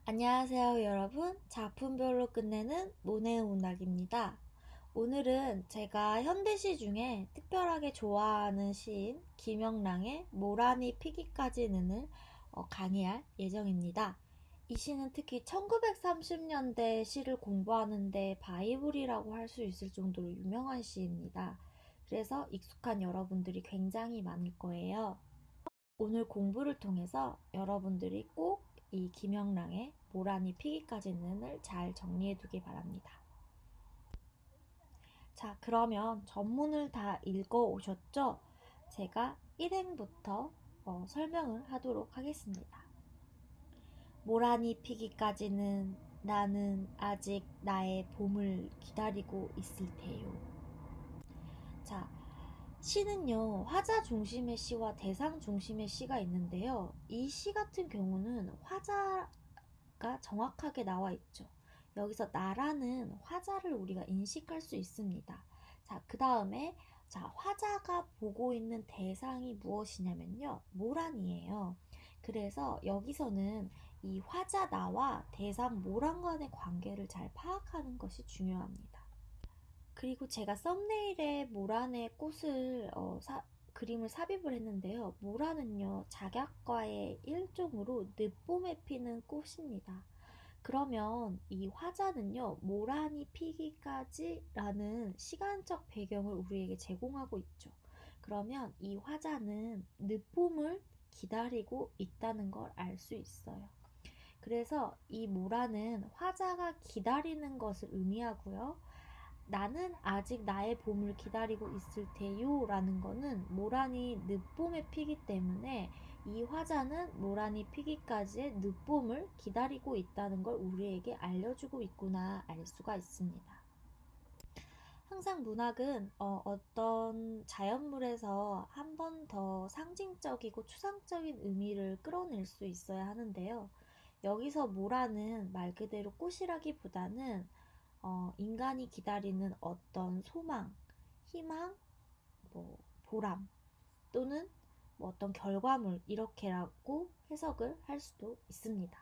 안녕하세요, 여러분. 작품별로 끝내는 모네의 문학입니다. 오늘은 제가 현대시 중에 특별하게 좋아하는 시인 김영랑의 모라니 피기까지는을 강의할 예정입니다. 이 시는 특히 1930년대 시를 공부하는데 바이블이라고 할 수 있을 정도로 유명한 시입니다. 그래서 익숙한 여러분들이 굉장히 많을 거예요. 오늘 공부를 통해서 여러분들이 꼭 이 김영랑의 모라니 피기까지는을 잘 정리해 두길 바랍니다. 자, 그러면 전문을 다 읽어 오셨죠? 제가 1행부터 설명을 하도록 하겠습니다. 모라니 피기까지는 나는 아직 나의 봄을 기다리고 있을 테요. 자, 시는요, 화자 중심의 시와 대상 중심의 시가 있는데요. 이 시 같은 경우는 화자가 정확하게 나와 있죠. 여기서 나라는 화자를 우리가 인식할 수 있습니다. 자, 그 다음에 화자가 보고 있는 대상이 무엇이냐면요, 모란이에요. 그래서 여기서는 이 화자 나와 대상 모란 간의 관계를 잘 파악하는 것이 중요합니다. 그리고 제가 썸네일에 모란의 꽃을 그림을 삽입을 했는데요. 모란은요, 작약과의 일종으로 늦봄에 피는 꽃입니다. 그러면 이 화자는요, 모란이 피기까지라는 시간적 배경을 우리에게 제공하고 있죠. 그러면 이 화자는 늦봄을 기다리고 있다는 걸 알 수 있어요. 그래서 이 모란은 화자가 기다리는 것을 의미하고요. 나는 아직 나의 봄을 기다리고 있을 테요 라는 거는 모란이 늦봄에 피기 때문에 이 화자는 모란이 피기까지의 늦봄을 기다리고 있다는 걸 우리에게 알려주고 있구나 알 수가 있습니다. 항상 문학은 어떤 자연물에서 한 번 더 상징적이고 추상적인 의미를 끌어낼 수 있어야 하는데요. 여기서 모란은 말 그대로 꽃이라기보다는 인간이 기다리는 어떤 소망, 희망, 보람 또는 어떤 결과물 이렇게라고 해석을 할 수도 있습니다.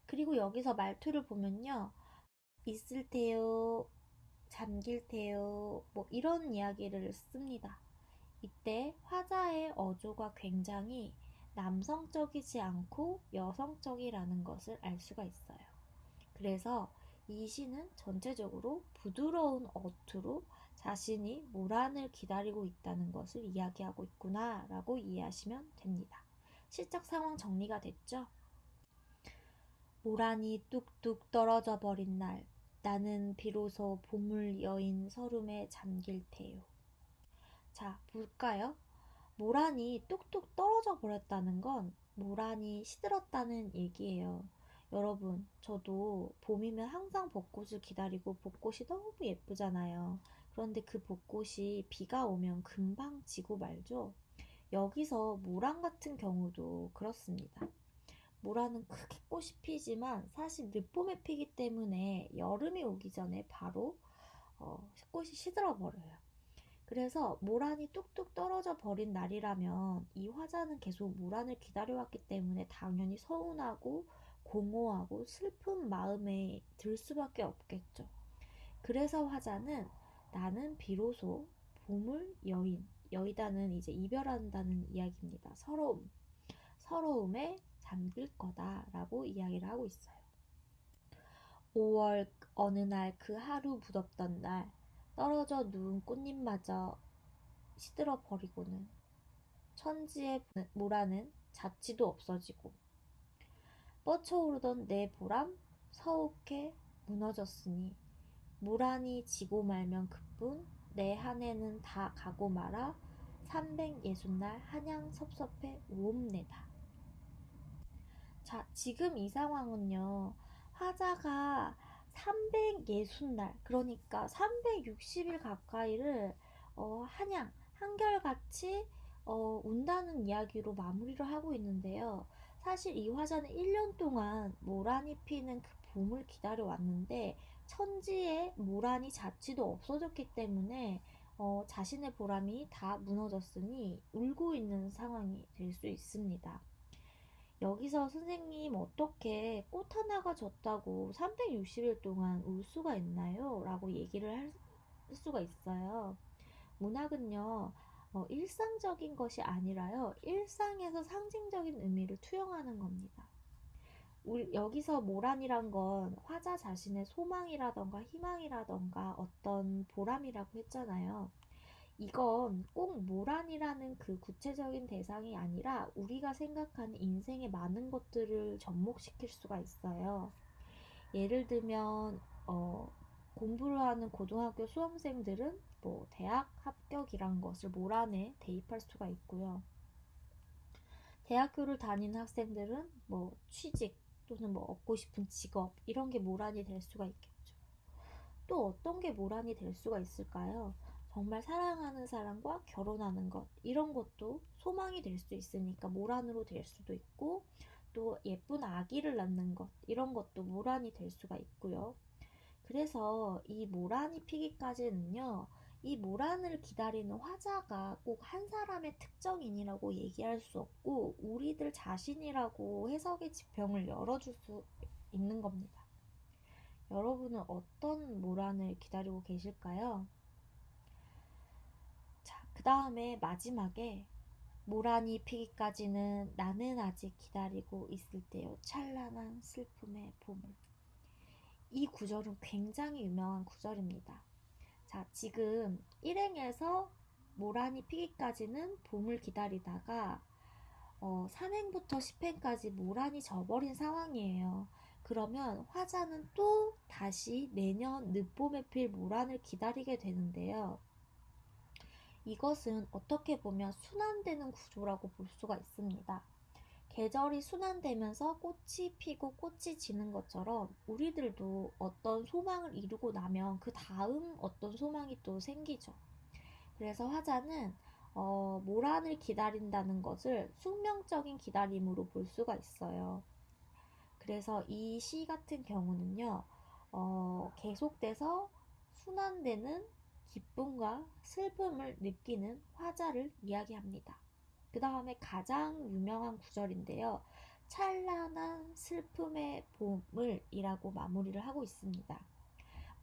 그리고 여기서 말투를 보면요. 있을 테요, 잠길 테요, 이런 이야기를 씁니다. 이때 화자의 어조가 굉장히 남성적이지 않고 여성적이라는 것을 알 수가 있어요. 그래서 이 시는 전체적으로 부드러운 어투로 자신이 모란을 기다리고 있다는 것을 이야기하고 있구나 라고 이해하시면 됩니다. 시적 상황 정리가 됐죠? 모란이 뚝뚝 떨어져 버린 날 나는 비로소 봄을 여인 서름에 잠길 테요. 자, 볼까요? 모란이 뚝뚝 떨어져 버렸다는 건 모란이 시들었다는 얘기예요. 여러분, 저도 봄이면 항상 벚꽃을 기다리고 벚꽃이 너무 예쁘잖아요. 그런데 그 벚꽃이 비가 오면 금방 지고 말죠. 여기서 모란 같은 경우도 그렇습니다. 모란은 크게 꽃이 피지만 사실 늦봄에 피기 때문에 여름이 오기 전에 바로 꽃이 시들어 버려요. 그래서 모란이 뚝뚝 떨어져 버린 날이라면 이 화자는 계속 모란을 기다려왔기 때문에 당연히 서운하고 공허하고 슬픈 마음에 들 수밖에 없겠죠. 그래서 화자는 나는 비로소 봄을 여의다는 이제 이별한다는 이야기입니다. 서러움에 잠길 거다라고 이야기를 하고 있어요. 5월 어느 날 그 하루 무덥던 날 떨어져 누운 꽃잎마저 시들어 버리고는 천지의 모라는 자취도 없어지고 뻗쳐오르던 내 보람 서욱해 무너졌으니 모란이 지고 말면 그뿐 내 한 해는 다 가고 말아 360날 한양 섭섭해 우옵내다. 자, 지금 이 상황은요, 화자가 360날, 그러니까 360일 가까이를 한결같이 운다는 이야기로 마무리를 하고 있는데요. 사실 이 화자는 1년 동안 모란이 피는 그 봄을 기다려 왔는데 천지에 모란이 자취도 없어졌기 때문에 자신의 보람이 다 무너졌으니 울고 있는 상황이 될 수 있습니다. 여기서 선생님 어떻게 꽃 하나가 졌다고 360일 동안 울 수가 있나요? 라고 얘기를 할 수가 있어요. 문학은요, 일상적인 것이 아니라요, 일상에서 상징적인 의미를 투영하는 겁니다. 여기서 모란이란 건 화자 자신의 소망이라던가 희망이라던가 어떤 보람이라고 했잖아요. 이건 꼭 모란이라는 그 구체적인 대상이 아니라 우리가 생각하는 인생의 많은 것들을 접목시킬 수가 있어요. 예를 들면 공부를 하는 고등학교 수험생들은 뭐 대학 합격이란 것을 모란에 대입할 수가 있고요. 대학교를 다니는 학생들은 뭐 취직 또는 뭐 얻고 싶은 직업 이런 게 모란이 될 수가 있겠죠. 또 어떤 게 모란이 될 수가 있을까요? 정말 사랑하는 사람과 결혼하는 것 이런 것도 소망이 될 수 있으니까 모란으로 될 수도 있고, 또 예쁜 아기를 낳는 것 이런 것도 모란이 될 수가 있고요. 그래서 이 모란이 피기까지는요, 이 모란을 기다리는 화자가 꼭 한 사람의 특정인이라고 얘기할 수 없고 우리들 자신이라고 해석의 지평을 열어줄 수 있는 겁니다. 여러분은 어떤 모란을 기다리고 계실까요? 자, 그 다음에 마지막에 모란이 피기까지는 나는 아직 기다리고 있을 때요 찬란한 슬픔의 봄을. 이 구절은 굉장히 유명한 구절입니다. 자, 지금 일행에서 모란이 피기까지는 봄을 기다리다가 3행부터 10행까지 모란이 져버린 상황이에요. 그러면 화자는 또 다시 내년 늦봄에 필 모란을 기다리게 되는데요. 이것은 어떻게 보면 순환되는 구조라고 볼 수가 있습니다. 계절이 순환되면서 꽃이 피고 꽃이 지는 것처럼 우리들도 어떤 소망을 이루고 나면 그 다음 어떤 소망이 또 생기죠. 그래서 화자는 모란을 기다린다는 것을 숙명적인 기다림으로 볼 수가 있어요. 그래서 이 시 같은 경우는요, 계속돼서 순환되는 기쁨과 슬픔을 느끼는 화자를 이야기합니다. 그 다음에 가장 유명한 구절인데요. 찬란한 슬픔의 봄을 이라고 마무리를 하고 있습니다.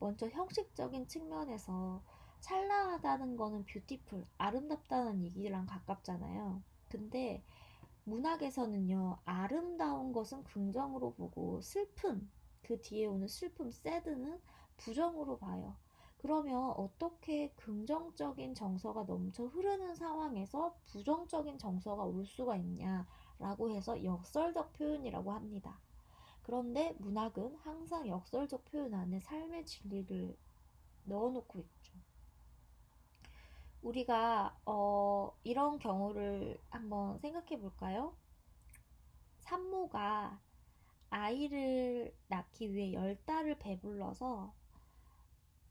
먼저 형식적인 측면에서 찬란하다는 거는 뷰티풀, 아름답다는 얘기랑 가깝잖아요. 근데 문학에서는요, 아름다운 것은 긍정으로 보고 슬픔, 그 뒤에 오는 슬픔, 새드는 부정으로 봐요. 그러면 어떻게 긍정적인 정서가 넘쳐 흐르는 상황에서 부정적인 정서가 올 수가 있냐라고 해서 역설적 표현이라고 합니다. 그런데 문학은 항상 역설적 표현 안에 삶의 진리를 넣어놓고 있죠. 우리가 이런 경우를 한번 생각해 볼까요? 산모가 아이를 낳기 위해 10달을 배불러서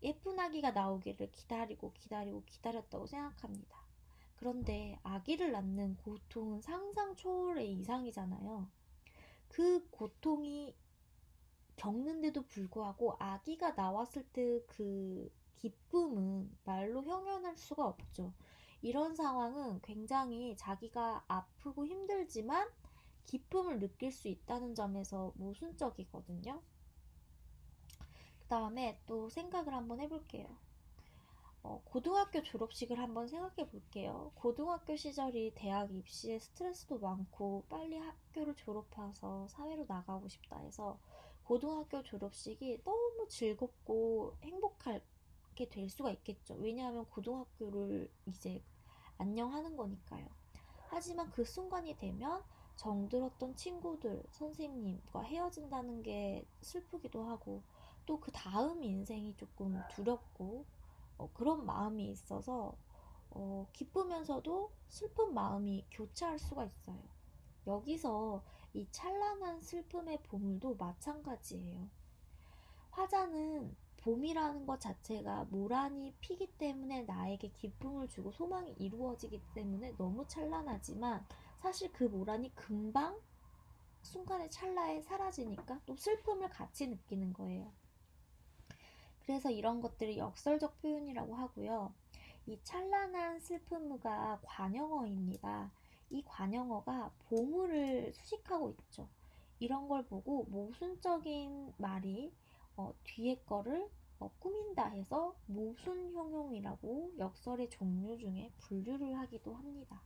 예쁜 아기가 나오기를 기다리고 기다리고 기다렸다고 생각합니다. 그런데 아기를 낳는 고통은 상상 초월의 이상이잖아요. 그 고통이 겪는데도 불구하고 아기가 나왔을 때 그 기쁨은 말로 형용할 수가 없죠. 이런 상황은 굉장히 자기가 아프고 힘들지만 기쁨을 느낄 수 있다는 점에서 모순적이거든요. 그 다음에 또 생각을 한번 해볼게요. 고등학교 졸업식을 한번 생각해 볼게요. 고등학교 시절이 대학 입시에 스트레스도 많고 빨리 학교를 졸업해서 사회로 나가고 싶다 해서 고등학교 졸업식이 너무 즐겁고 행복하게 될 수가 있겠죠. 왜냐하면 고등학교를 이제 안녕하는 거니까요. 하지만 그 순간이 되면 정들었던 친구들, 선생님과 헤어진다는 게 슬프기도 하고 또 그 다음 인생이 조금 두렵고 그런 마음이 있어서 기쁘면서도 슬픈 마음이 교차할 수가 있어요. 여기서 이 찬란한 슬픔의 봄도 마찬가지예요. 화자는 봄이라는 것 자체가 모란이 피기 때문에 나에게 기쁨을 주고 소망이 이루어지기 때문에 너무 찬란하지만 사실 그 모란이 금방 순간의 찰나에 사라지니까 또 슬픔을 같이 느끼는 거예요. 그래서 이런 것들이 역설적 표현이라고 하고요. 이 찬란한 슬픔가 관형어입니다. 이 관용어가 보물을 수식하고 있죠. 이런 걸 보고 모순적인 말이 뒤에 거를 꾸민다 해서 모순형용이라고 역설의 종류 중에 분류를 하기도 합니다.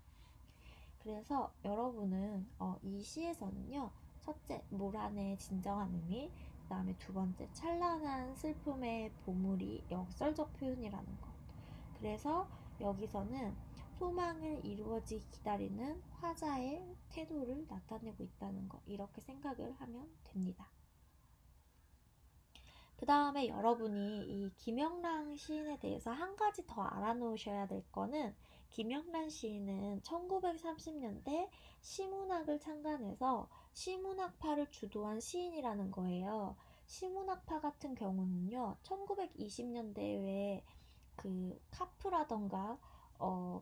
그래서 여러분은 이 시에서는요, 첫째, 모란의 진정한 의미, 그 다음에 두 번째, 찬란한 슬픔의 보물이 역설적 표현이라는 것. 그래서 여기서는 소망을 이루어지기 기다리는 화자의 태도를 나타내고 있다는 것, 이렇게 생각을 하면 됩니다. 그 다음에 여러분이 이 김영란 시인에 대해서 한 가지 더 알아놓으셔야 될 거는, 김영란 시인은 1930년대 시문학을 창간해서 시문학파를 주도한 시인이라는 거예요. 시문학파 같은 경우는요, 1920년대에 그 카프라던가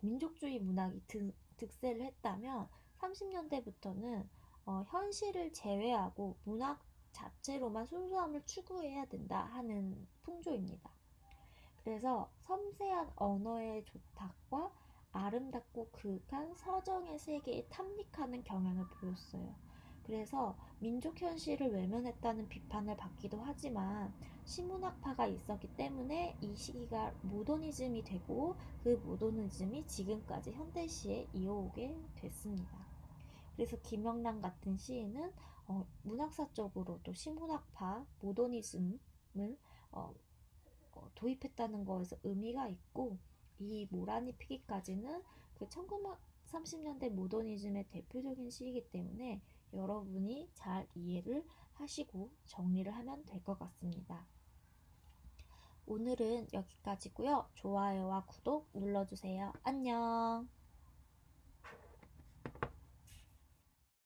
민족주의 문학이 득세를 했다면 30년대부터는 현실을 제외하고 문학 자체로만 순수함을 추구해야 된다 하는 풍조입니다. 그래서 섬세한 언어의 조탁과 아름답고 그윽한 서정의 세계에 탐닉하는 경향을 보였어요. 그래서 민족 현실을 외면했다는 비판을 받기도 하지만 시문학파가 있었기 때문에 이 시기가 모더니즘이 되고 그 모더니즘이 지금까지 현대시에 이어오게 됐습니다. 그래서 김영란 같은 시인은 문학사적으로도 시문학파, 모더니즘을 도입했다는 것에서 의미가 있고, 이 모란이 피기까지는 그 1930년대 모더니즘의 대표적인 시이기 때문에 여러분이 잘 이해를 하시고 정리를 하면 될 것 같습니다. 오늘은 여기까지고요. 좋아요와 구독 눌러주세요. 안녕.